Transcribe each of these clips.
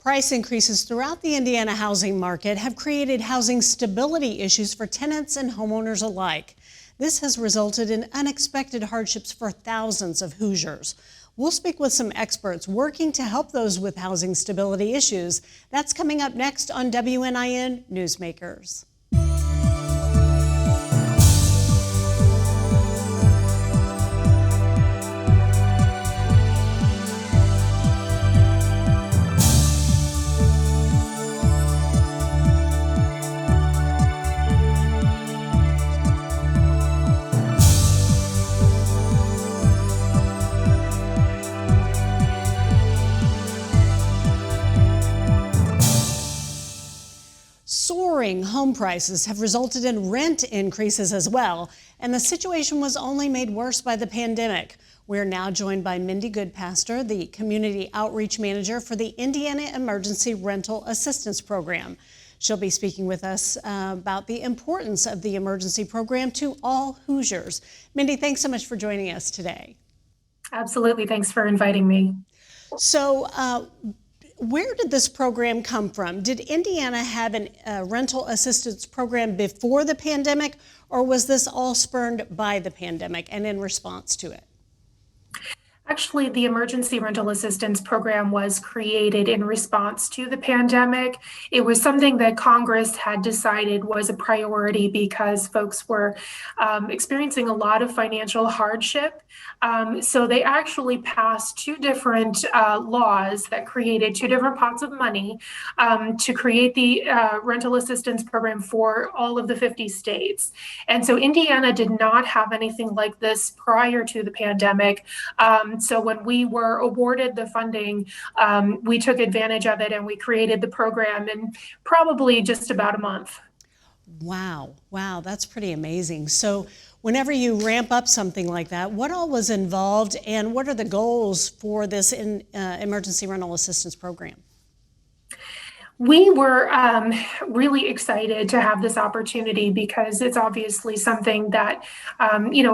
Price increases throughout the Indiana housing market have created housing stability issues for tenants and homeowners alike. This has resulted in unexpected hardships for thousands of Hoosiers. We'll speak with some experts working to help those with housing stability issues. That's coming up next on WNIN Newsmakers. Soaring home prices have resulted in rent increases as well, and the situation was only made worse by the pandemic. We're now joined by Mindy Goodpaster, the Community Outreach Manager for the Indiana Emergency Rental Assistance Program. She'll be speaking with us about the importance of the emergency program to all Hoosiers. Mindy, thanks so much for joining us today. Absolutely. Thanks for inviting me. So, where did this program come from? Did Indiana have a rental assistance program before the pandemic, or was this all spurred by the pandemic and in response to it? Actually, the Emergency Rental Assistance Program was created in response to the pandemic. It was something that Congress had decided was a priority because folks were experiencing a lot of financial hardship. So they actually passed two different laws that created two different pots of money to create the rental assistance program for all of the 50 states. And so Indiana did not have anything like this prior to the pandemic. So when we were awarded the funding, we took advantage of it and we created the program in probably just about a month. Wow, that's pretty amazing. So whenever you ramp up something like that, what all was involved and what are the goals for this emergency rental assistance program? We were really excited to have this opportunity because it's obviously something that,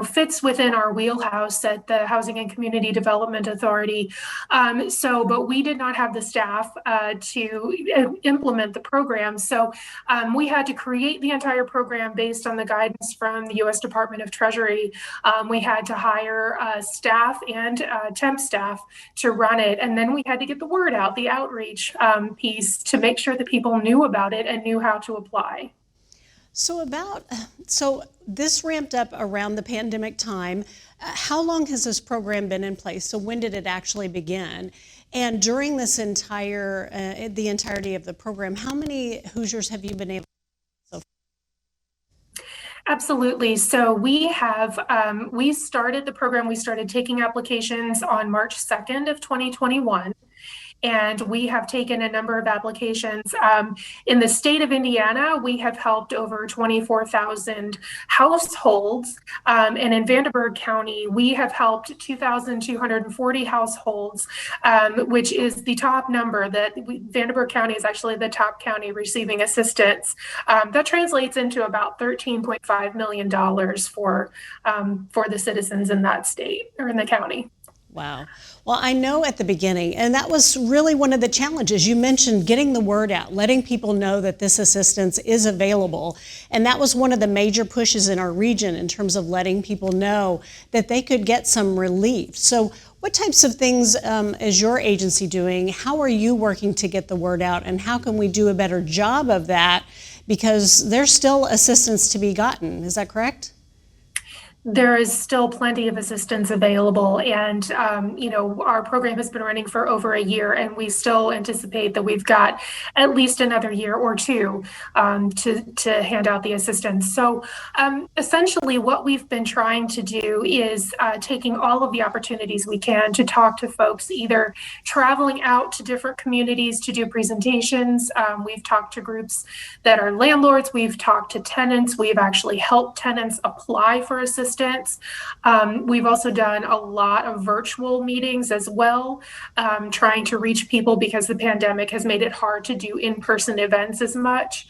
fits within our wheelhouse at the Housing and Community Development Authority. But we did not have the staff to implement the program. So we had to create the entire program based on the guidance from the U.S. Department of Treasury. We had to hire staff and temp staff to run it. And then we had to get the word out, the outreach piece, to make sure that people knew about it and knew how to apply. So this ramped up around the pandemic time. How long has this program been in place? So when did it actually begin? And during this the entirety of the program, how many Hoosiers have you been able to? Absolutely. So we started the program. We started taking applications on March 2nd of 2021. And we have taken a number of applications. In the state of Indiana, we have helped over 24,000 households. And in Vanderburgh County, we have helped 2,240 households, which is the top number. Vanderburgh County is actually the top county receiving assistance. That translates into about $13.5 million for the citizens in that state or in the county. Wow. Well, I know at the beginning, and that was really one of the challenges. You mentioned getting the word out, letting people know that this assistance is available. And that was one of the major pushes in our region in terms of letting people know that they could get some relief. So what types of things is your agency doing? How are you working to get the word out? And how can we do a better job of that? Because there's still assistance to be gotten. Is that correct? There is still plenty of assistance available, and our program has been running for over a year, and we still anticipate that we've got at least another year or two to hand out the assistance. So essentially what we've been trying to do is taking all of the opportunities we can to talk to folks, either traveling out to different communities to do presentations. We've talked to groups that are landlords. We've talked to tenants. We've actually helped tenants apply for assistance assistance. We've also done a lot of virtual meetings as well, trying to reach people because the pandemic has made it hard to do in-person events as much.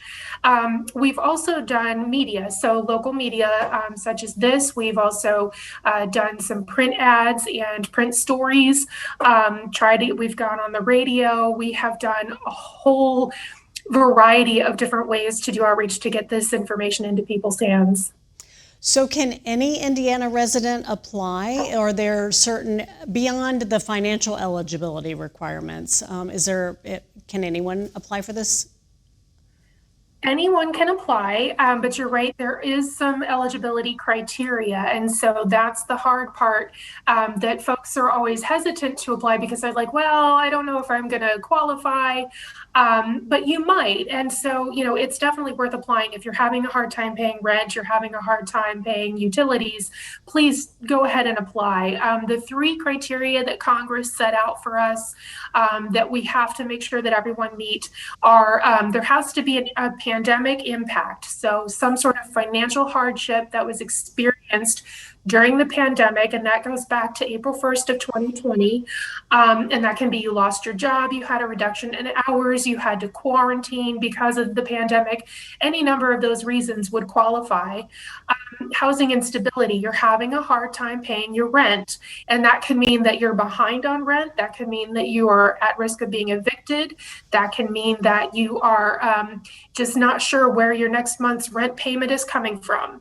We've also done media, so local media such as this. We've also done some print ads and print stories. We've gone on the radio. We have done a whole variety of different ways to do outreach to get this information into people's hands. So can any Indiana resident apply? Or are there certain, beyond the financial eligibility requirements, can anyone apply for this? Anyone can apply, but you're right, there is some eligibility criteria. And so that's the hard part, that folks are always hesitant to apply because they're like, well, I don't know if I'm going to qualify, but you might. And so, it's definitely worth applying. If you're having a hard time paying rent, you're having a hard time paying utilities, please go ahead and apply. The 3 criteria that Congress set out for us that we have to make sure that everyone meet are there has to be a pandemic impact. So some sort of financial hardship that was experienced during the pandemic, and that goes back to April 1st of 2020. And that can be you lost your job, you had a reduction in hours, you had to quarantine because of the pandemic. Any number of those reasons would qualify. Housing instability, you're having a hard time paying your rent, and that can mean that you're behind on rent. That can mean that you are at risk of being evicted. That can mean that you are just not sure where your next month's rent payment is coming from.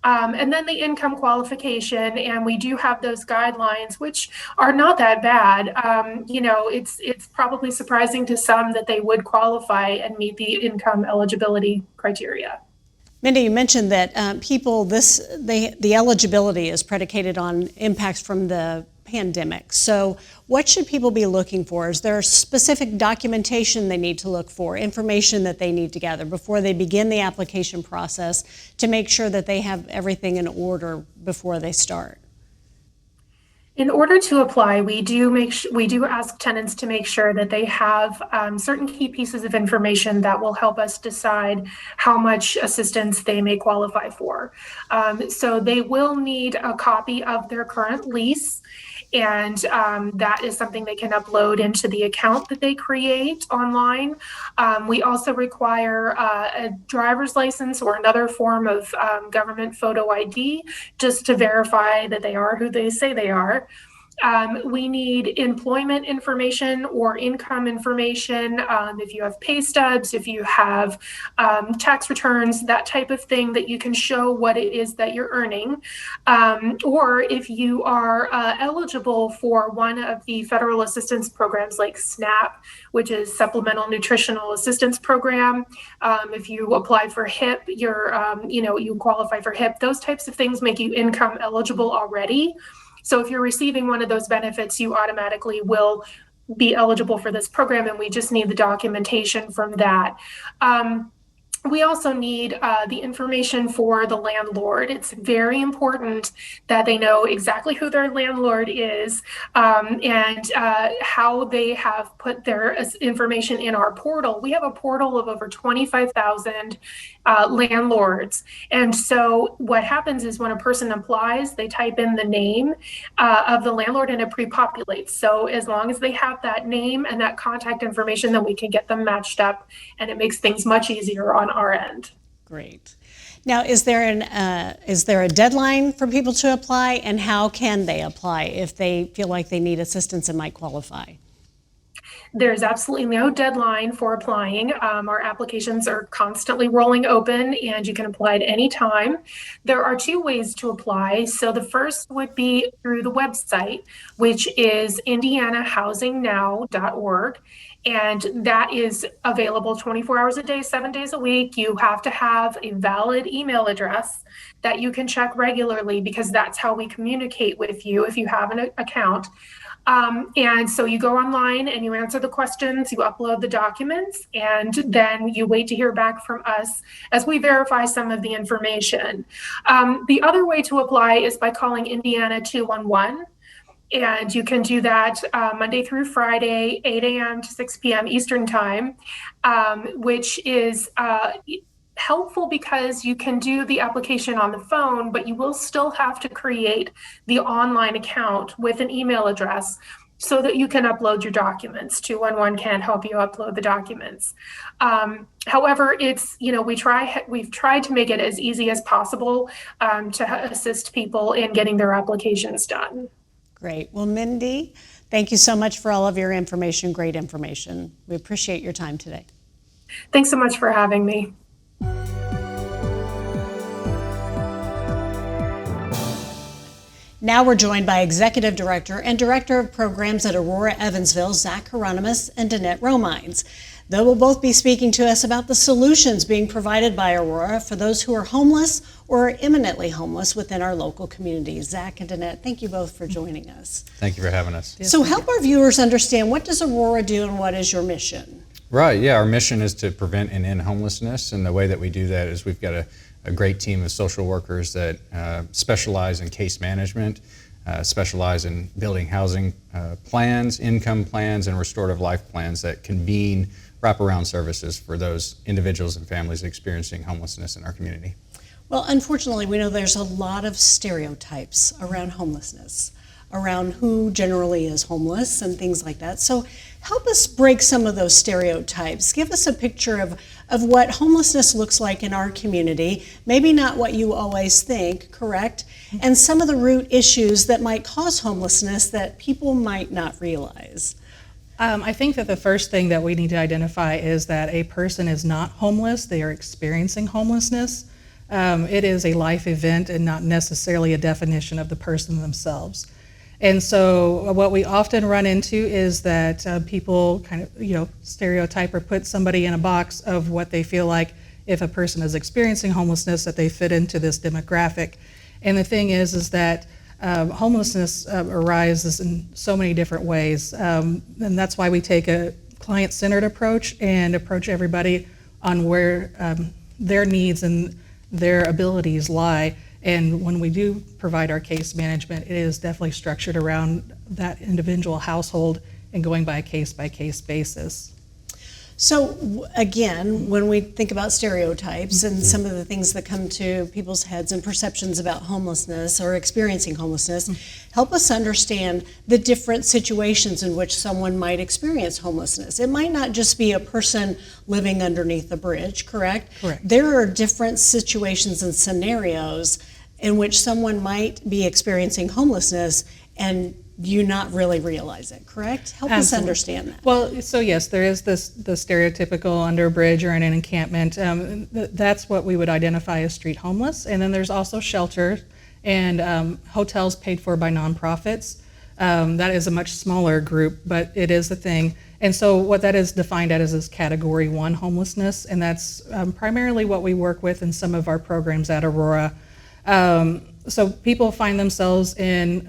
And then the income qualification, and we do have those guidelines, which are not that bad. It's probably surprising to some that they would qualify and meet the income eligibility criteria. Mindy, you mentioned that the eligibility is predicated on impacts from the pandemic. So what should people be looking for? Is there specific documentation they need to look for, information that they need to gather before they begin the application process to make sure that they have everything in order before they start? In order to apply, we do ask tenants to make sure that they have certain key pieces of information that will help us decide how much assistance they may qualify for. So they will need a copy of their current lease, and that is something they can upload into the account that they create online. We also require a driver's license or another form of government photo ID just to verify that they are who they say they are. We need employment information or income information. If you have pay stubs, if you have tax returns, that type of thing that you can show what it is that you're earning. Or if you are eligible for one of the federal assistance programs like SNAP, which is Supplemental Nutritional Assistance Program. If you apply for HIP, you qualify for HIP. Those types of things make you income eligible already. So if you're receiving one of those benefits, you automatically will be eligible for this program, and we just need the documentation from that. We also need the information for the landlord. It's very important that they know exactly who their landlord is and how they have put their information in our portal. We have a portal of over 25,000 landlords. And so what happens is when a person applies, they type in the name of the landlord and it pre-populates. So as long as they have that name and that contact information, then we can get them matched up, and it makes things much easier on our end. Great. Now, is there a deadline for people to apply, and how can they apply if they feel like they need assistance and might qualify? There's absolutely no deadline for applying. Our applications are constantly rolling open, and you can apply at any time. There are 2 ways to apply. So the first would be through the website, which is indianahousingnow.org. And that is available 24 hours a day, 7 days a week. You have to have a valid email address that you can check regularly, because that's how we communicate with you if you have an account. And so you go online and you answer the questions, you upload the documents, and then you wait to hear back from us as we verify some of the information. The other way to apply is by calling Indiana 211. And you can do that Monday through Friday, 8 a.m. to 6 p.m. Eastern time, which is helpful because you can do the application on the phone, but you will still have to create the online account with an email address so that you can upload your documents. 211 can't help you upload the documents. However, it's, we've tried to make it as easy as possible to assist people in getting their applications done. Great. Well, Mindy, thank you so much for all of your information, great information. We appreciate your time today. Thanks so much for having me. Now we're joined by Executive Director and Director of Programs at Aurora Evansville, Zach Hieronymus and Danette Romines. They will both be speaking to us about the solutions being provided by Aurora for those who are homeless or are imminently homeless within our local communities. Zach and Danette, thank you both for joining us. Thank you for having us. So help our viewers understand, what does Aurora do and what is your mission? Right, yeah, our mission is to prevent and end homelessness, and the way that we do that is we've got a great team of social workers that specialize in case management, specialize in building housing plans, income plans, and restorative life plans that convene wraparound services for those individuals and families experiencing homelessness in our community. Well, unfortunately, we know there's a lot of stereotypes around homelessness, around who generally is homeless and things like that. So help us break some of those stereotypes. Give us a picture of what homelessness looks like in our community, maybe not what you always think, correct? And some of the root issues that might cause homelessness that people might not realize. I think that the first thing that we need to identify is that a person is not homeless, they are experiencing homelessness. It is a life event and not necessarily a definition of the person themselves. And so what we often run into is that people kind of, stereotype or put somebody in a box of what they feel like if a person is experiencing homelessness, that they fit into this demographic. And the thing is that homelessness arises in so many different ways. And that's why we take a client-centered approach and approach everybody on where their needs and their abilities lie. And when we do provide our case management, it is definitely structured around that individual household and going by a case-by-case basis. So again, when we think about stereotypes and some of the things that come to people's heads and perceptions about homelessness or experiencing homelessness, help us understand the different situations in which someone might experience homelessness. It might not just be a person living underneath a bridge, correct? Correct. There are different situations and scenarios in which someone might be experiencing homelessness and you not really realize it, correct? Help us understand that. Well, so yes, there is the stereotypical under a bridge or in an encampment. That's what we would identify as street homeless. And then there's also shelter and hotels paid for by nonprofits. That is a much smaller group, but it is a thing. And so what that is defined as is Category 1 homelessness, and that's primarily what we work with in some of our programs at Aurora. So people find themselves in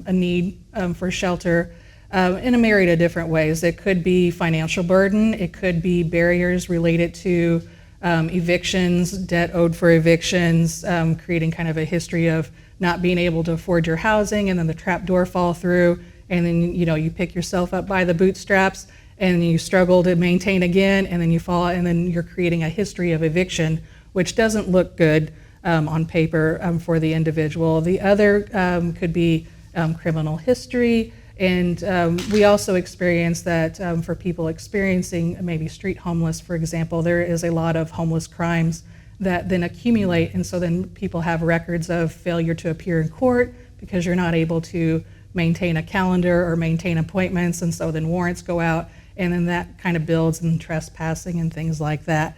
a need for shelter in a myriad of different ways. It could be financial burden, it could be barriers related to evictions, debt owed for evictions, creating kind of a history of not being able to afford your housing, and then the trap door fall through, and then you pick yourself up by the bootstraps and you struggle to maintain again, and then you fall, and then you're creating a history of eviction, which doesn't look good on paper for the individual. The other could be criminal history, and we also experience that for people experiencing maybe street homeless, for example, there is a lot of homeless crimes that then accumulate, and so then people have records of failure to appear in court because you're not able to maintain a calendar or maintain appointments, and so then warrants go out, and then that kind of builds in trespassing and things like that.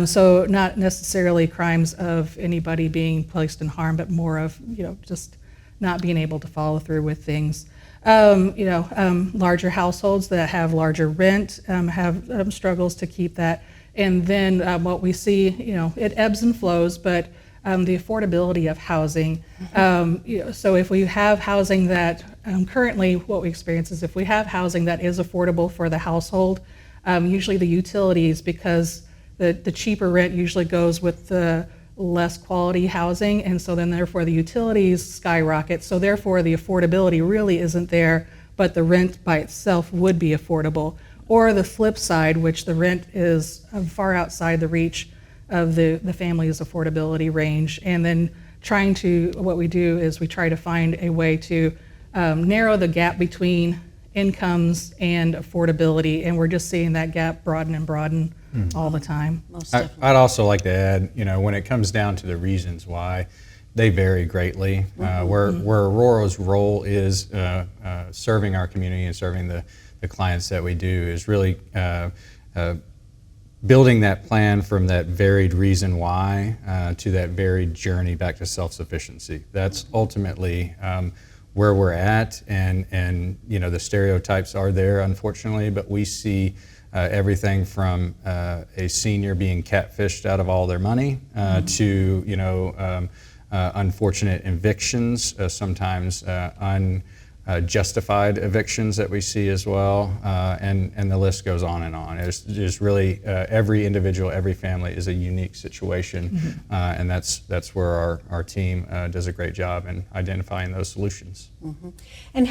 So not necessarily crimes of anybody being placed in harm, but more of just not being able to follow through with things. Larger households that have larger rent have struggles to keep that. And then what we see, it ebbs and flows, but the affordability of housing. So if we have housing that currently what we experience is if we have housing that is affordable for the household, usually the utilities, because the cheaper rent usually goes with the less quality housing, and so then therefore the utilities skyrocket. So therefore the affordability really isn't there, but the rent by itself would be affordable. Or the flip side, which the rent is far outside the reach of the family's affordability range. And then what we do is we try to find a way to narrow the gap between incomes and affordability, and we're just seeing that gap broaden and broaden all the time. I'd also like to add, when it comes down to the reasons why, they vary greatly. Where Aurora's role is serving our community and serving the clients that we do is really building that plan from that varied reason why to that varied journey back to self-sufficiency. That's ultimately where we're at, and the stereotypes are there, unfortunately, but we see everything from a senior being catfished out of all their money to unfortunate evictions, sometimes unjustified evictions that we see as well, and the list goes on and on. It's just really every individual, every family is a unique situation, and that's where our team does a great job in identifying those solutions. And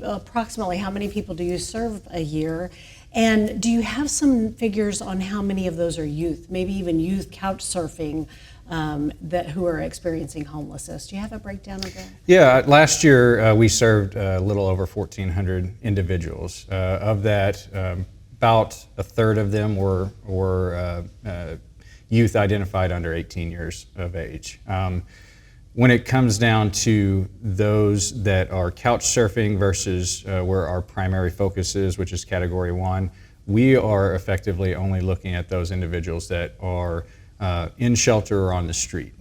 approximately how many people do you serve a year? And do you have some figures on how many of those are youth, maybe even youth couch surfing, who are experiencing homelessness? Do you have a breakdown of that? Yeah, last year we served a little over 1,400 individuals. Of that, about a third of them were youth identified under 18 years of age. When it comes down to those that are couch surfing versus where our primary focus is, which is Category 1, we are effectively only looking at those individuals that are in shelter or on the street.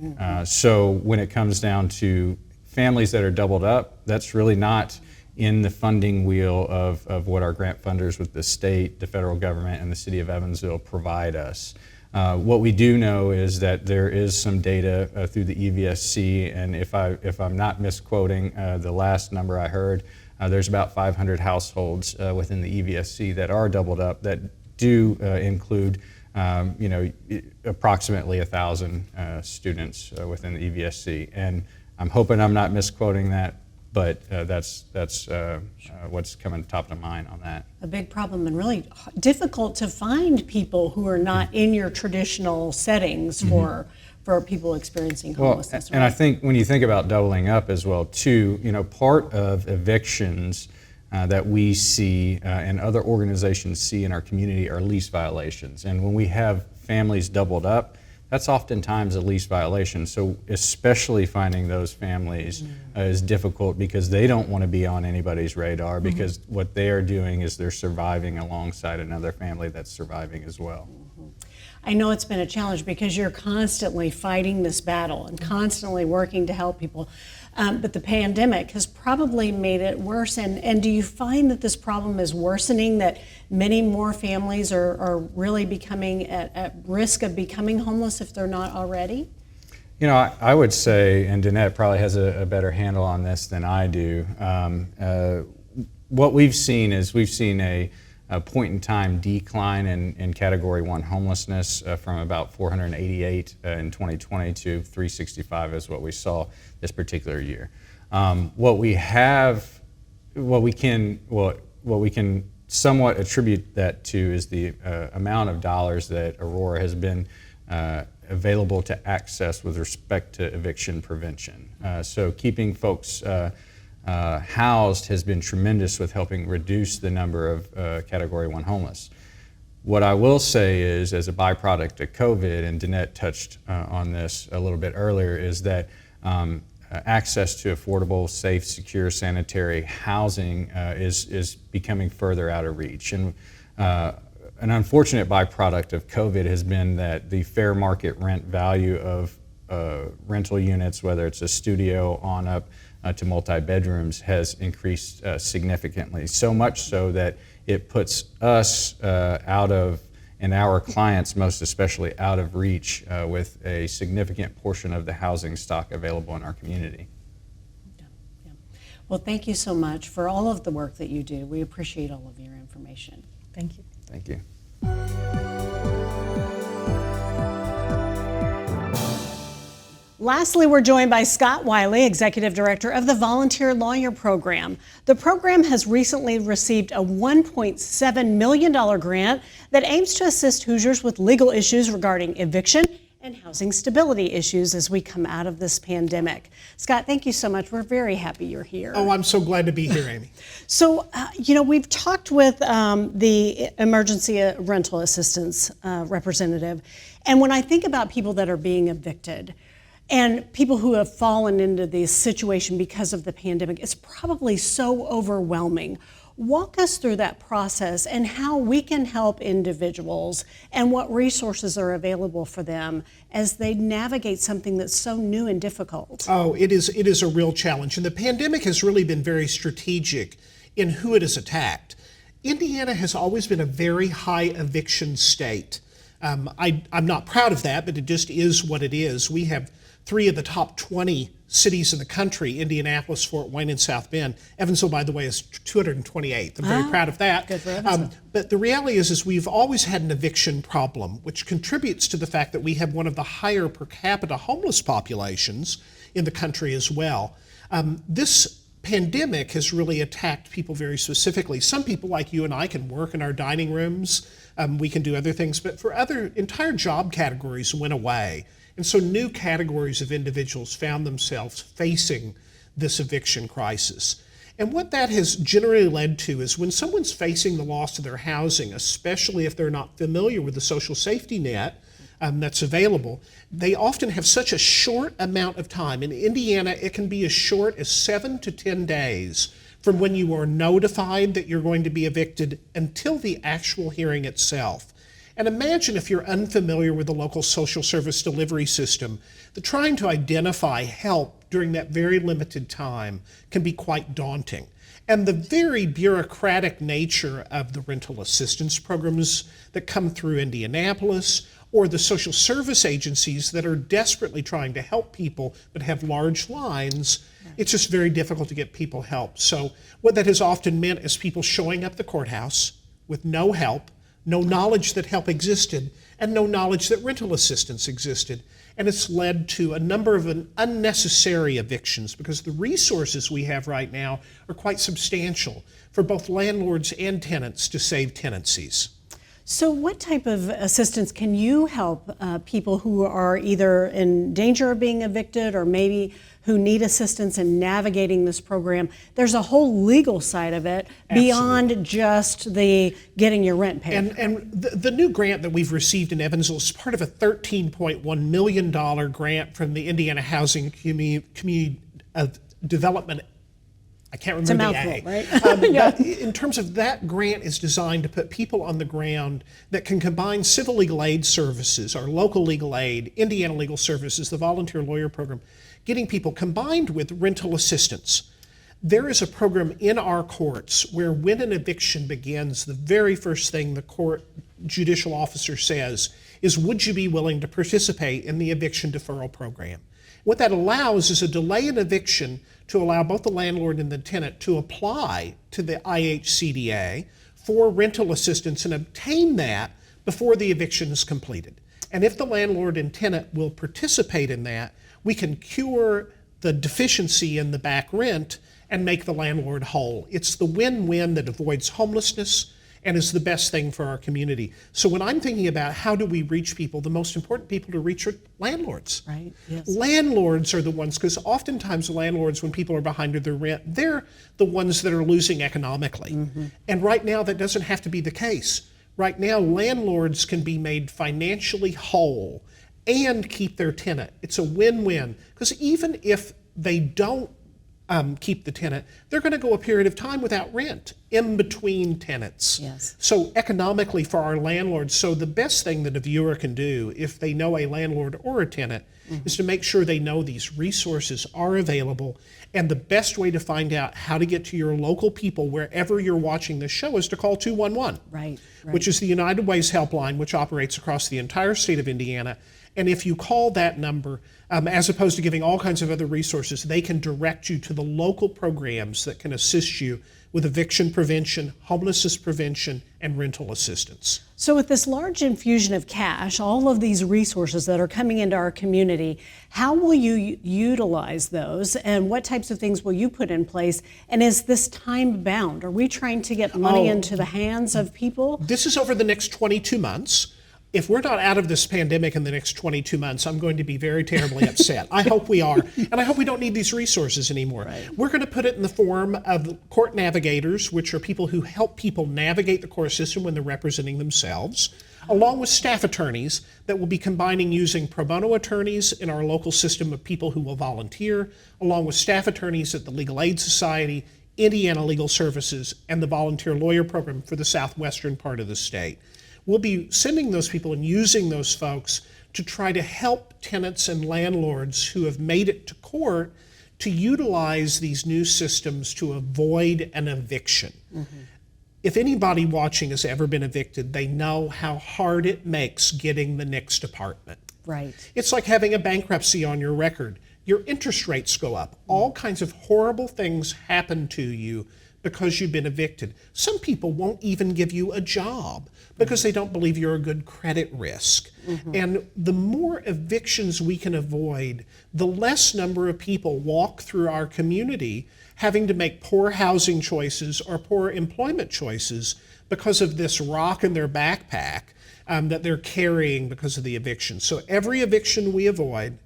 So when it comes down to families that are doubled up, that's really not in the funding wheel of what our grant funders with the state, the federal government, and the city of Evansville provide us. What we do know is that there is some data through the EVSC, and if I'm not misquoting the last number I heard, there's about 500 households within the EVSC that are doubled up that do include approximately 1,000 students within the EVSC, and I'm hoping I'm not misquoting that, but that's what's coming top of mind on that. A big problem, and really difficult to find people who are not in your traditional settings for people experiencing homelessness. And I think when you think about doubling up as well too, part of evictions that we see and other organizations see in our community are lease violations. And when we have families doubled up, that's oftentimes a lease violation. So especially finding those families is difficult because they don't want to be on anybody's radar, because what they are doing is they're surviving alongside another family that's surviving as well. I know it's been a challenge because you're constantly fighting this battle and constantly working to help people. But the pandemic has probably made it worse. And do you find that this problem is worsening, that many more families are really becoming at risk of becoming homeless if they're not already? I would say, and Danette probably has a better handle on this than I do, what we've seen is a point in time decline in Category 1 homelessness from about 488 in 2020 to 365 is what we saw this particular year. What we can somewhat attribute that to is the amount of dollars that Aurora has been available to access with respect to eviction prevention. So keeping folks housed has been tremendous with helping reduce the number of Category 1 homeless. What I will say is, as a byproduct of COVID, and Danette touched on this a little bit earlier, is that access to affordable, safe, secure, sanitary housing is becoming further out of reach. And an unfortunate byproduct of COVID has been that the fair market rent value of rental units, whether it's a studio on up to multi-bedrooms, has increased significantly, so much so that it puts us out of, and our clients most especially, out of reach with a significant portion of the housing stock available in our community. Yeah. Well, thank you so much for all of the work that you do. We appreciate all of your information. Thank you. Thank you. Lastly, we're joined by Scott Wiley, Executive Director of the Volunteer Lawyer Program. The program has recently received a $1.7 million grant that aims to assist Hoosiers with legal issues regarding eviction and housing stability issues as we come out of this pandemic. Scott, thank you so much. We're very happy you're here. Oh, I'm so glad to be here, Amy. So, we've talked with the emergency rental assistance representative, and when I think about people that are being evicted and people who have fallen into this situation because of the pandemic, it's probably so overwhelming. Walk us through that process and how we can help individuals and what resources are available for them as they navigate something that's so new and difficult. Oh, it is a real challenge. And the pandemic has really been very strategic in who it has attacked. Indiana has always been a very high eviction state. I'm not proud of that, but it just is what it is. We have 3 of the top 20 cities in the country: Indianapolis, Fort Wayne, and South Bend. Evansville, by the way, is 228th. I'm very proud of that. Good for Evansville. But the reality is we've always had an eviction problem, which contributes to the fact that we have one of the higher per capita homeless populations in the country as well. This pandemic has really attacked people very specifically. Some people like you and I can work in our dining rooms. We can do other things, but for other entire job categories went away. And so new categories of individuals found themselves facing this eviction crisis. And what that has generally led to is when someone's facing the loss of their housing, especially if they're not familiar with the social safety net that's available, they often have such a short amount of time. In Indiana, it can be as short as 7 to 10 days from when you are notified that you're going to be evicted until the actual hearing itself. And imagine if you're unfamiliar with the local social service delivery system, that trying to identify help during that very limited time can be quite daunting. And the very bureaucratic nature of the rental assistance programs that come through Indianapolis, or the social service agencies that are desperately trying to help people but have large lines, it's just very difficult to get people help. So what that has often meant is people showing up at the courthouse with no help, no knowledge that help existed, and no knowledge that rental assistance existed. And it's led to a number of unnecessary evictions because the resources we have right now are quite substantial for both landlords and tenants to save tenancies. So what type of assistance can you help people who are either in danger of being evicted or maybe who need assistance in navigating this program? There's a whole legal side of it beyond just the getting your rent paid. And the new grant that we've received in Evansville is part of a $13.1 million grant from the Indiana Housing Community Development. I can't remember the A. Right? But in terms of that grant is designed to put people on the ground that can combine civil legal aid services, our local legal aid, Indiana Legal Services, the volunteer lawyer program, getting people combined with rental assistance. There is a program in our courts where when an eviction begins, the very first thing the court judicial officer says is, would you be willing to participate in the eviction deferral program? What that allows is a delay in eviction to allow both the landlord and the tenant to apply to the IHCDA for rental assistance and obtain that before the eviction is completed. And if the landlord and tenant will participate in that, we can cure the deficiency in the back rent and make the landlord whole. It's the win-win that avoids homelessness and is the best thing for our community. So when I'm thinking about how do we reach people, the most important people to reach are landlords. Right, yes. Landlords are the ones, because oftentimes landlords, when people are behind their rent, they're the ones that are losing economically. Mm-hmm. And right now that doesn't have to be the case. Right now landlords can be made financially whole and keep their tenant. It's a win-win, because even if they don't keep the tenant, they're going to go a period of time without rent in between tenants. Yes. So economically for our landlords, so the best thing that a viewer can do if they know a landlord or a tenant is to make sure they know these resources are available. And the best way to find out how to get to your local people wherever you're watching this show is to call 211, right. which is the United Way's helpline, which operates across the entire state of Indiana. And if you call that number, as opposed to giving all kinds of other resources, they can direct you to the local programs that can assist you with eviction prevention, homelessness prevention, and rental assistance. So with this large infusion of cash, all of these resources that are coming into our community, how will you utilize those and what types of things will you put in place? And is this time bound? Are we trying to get money into the hands of people? This is over the next 22 months. if we're not out of this pandemic in the next 22 months, I'm going to be very terribly upset. I hope we are, and I hope we don't need these resources anymore. Right. We're going to put it in the form of court navigators, which are people who help people navigate the court system when they're representing themselves, along with staff attorneys that will be combining using pro bono attorneys in our local system of people who will volunteer, along with staff attorneys at the Legal Aid Society, Indiana Legal Services, and the Volunteer Lawyer Program for the southwestern part of the state. We'll be sending those people and using those folks to try to help tenants and landlords who have made it to court to utilize these new systems to avoid an eviction. Mm-hmm. If anybody watching has ever been evicted, they know how hard it makes getting the next apartment. Right. It's like having a bankruptcy on your record. Your interest rates go up. All kinds of horrible things happen to you because you've been evicted. Some people won't even give you a job because they don't believe you're a good credit risk. Mm-hmm. And the more evictions we can avoid, the less number of people walk through our community having to make poor housing choices or poor employment choices because of this rock in their backpack that they're carrying because of the eviction. So every eviction we avoid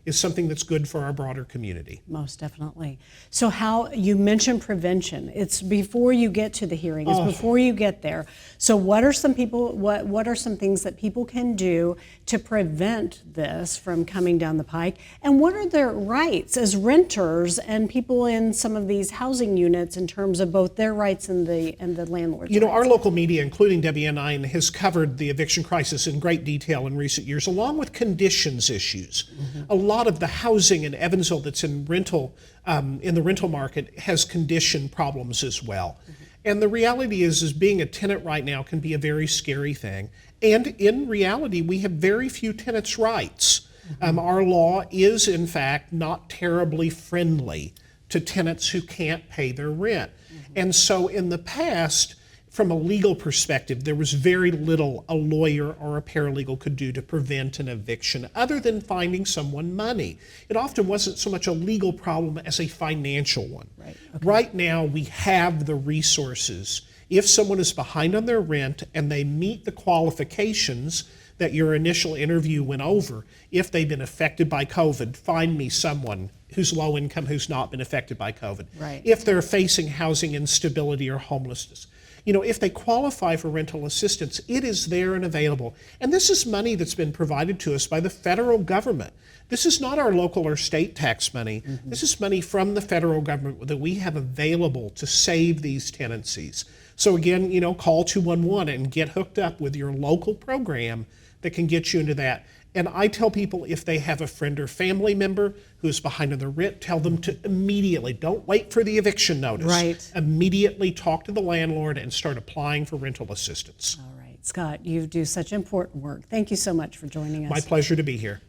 is something that's good for our broader community. Most definitely. So how, you mentioned prevention. It's before you get to the hearing, it's before you get there. So what are some things that people can do to prevent this from coming down the pike? And what are their rights as renters and people in some of these housing units in terms of both their rights and the landlord's rights? Our local media, including WNIN, has covered the eviction crisis in great detail in recent years, along with conditions issues. Mm-hmm. A lot of the housing in Evansville that's in the rental market has condition problems as well. Mm-hmm. And the reality is being a tenant right now can be a very scary thing. And in reality, we have very few tenants' rights. Mm-hmm. Our law is, in fact, not terribly friendly to tenants who can't pay their rent. Mm-hmm. And so in the past, from a legal perspective, there was very little a lawyer or a paralegal could do to prevent an eviction other than finding someone money. It often wasn't so much a legal problem as a financial one. Right. Okay. Right now, we have the resources. If someone is behind on their rent and they meet the qualifications that your initial interview went over, if they've been affected by COVID, find me someone who's low income who's not been affected by COVID. Right. If they're facing housing instability or homelessness. If they qualify for rental assistance, it is there and available. And this is money that's been provided to us by the federal government. This is not our local or state tax money. Mm-hmm. This is money from the federal government that we have available to save these tenancies. So again, call 211 and get hooked up with your local program that can get you into that. And I tell people if they have a friend or family member who's behind on their rent, tell them to immediately, don't wait for the eviction notice. Right. Immediately talk to the landlord and start applying for rental assistance. All right, Scott, you do such important work. Thank you so much for joining us. My pleasure to be here.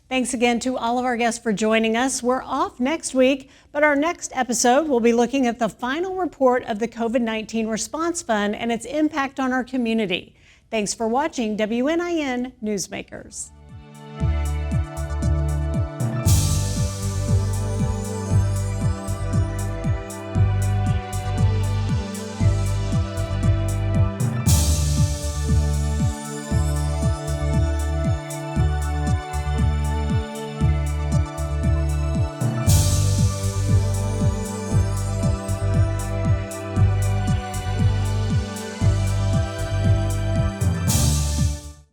Thanks again to all of our guests for joining us. We're off next week, but our next episode will be looking at the final report of the COVID-19 Response Fund and its impact on our community. Thanks for watching WNIN Newsmakers.